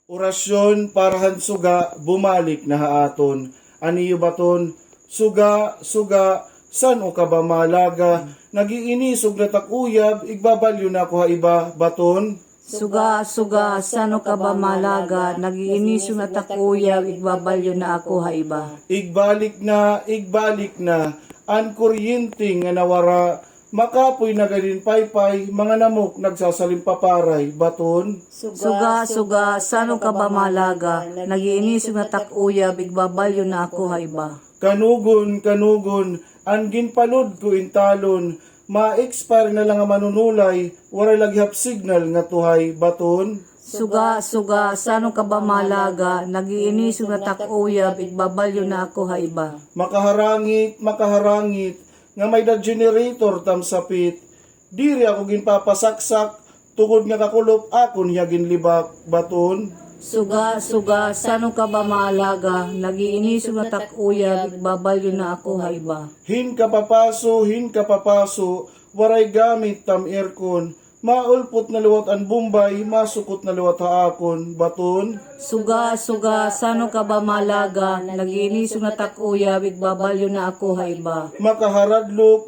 Orasyon parahan suga, bumalik na haaton. Aniyo baton, suga, suga, san o ka ba malaga? Nagiinisog na takuyab, igbabalyo na ko ha iba, baton. Suga, suga, sano ka ba malaga, nagiinisyo na takuya, igbabalyo na ako ha iba. Igbalik na, an kuryente nga nawara, makapoy na ganin paypay, mga namok nagsasalimpaparay, baton. Suga, suga, sano ka ba malaga, nagiinisyo na takuya, igbabalyo na ako ha iba. Kanugon, an ginpalod ko intalon, ma-expire na lang ang manunulay, wala laghap signal nga tuhay, baton. Suga, suga, sano ka ba malaga, nagiinisyo na takuya, igbabalyo na ako ha iba. Makaharangit, nga may da generator tam sapit, diri ako ginpapasaksak, tungod nga kakulop akon niya ginlibak, baton. Suga, suga, sano ka ba malaga, nagiinisyo na takuya, igbabalyo na ako ha iba. Hin kapapaso, waray gamit tam aircon, maulpot na liwat ang Bombay, masukot na liwat haakon, baton. Suga, suga, sano ka ba malaga, nagiinisyo na takuya, igbabalyo na ako ha iba. Makaharadlok,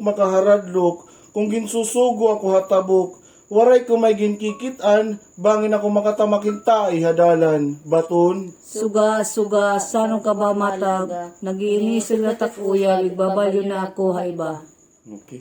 kung ginsusugo ako hatabok, waray ko may ginkikitan, bangin ako makatamakintai hadalan, baton. Suga, suga, sano ka ba matag, nagiinisyo na takuya, igbabalyo na ako ha iba. Okay.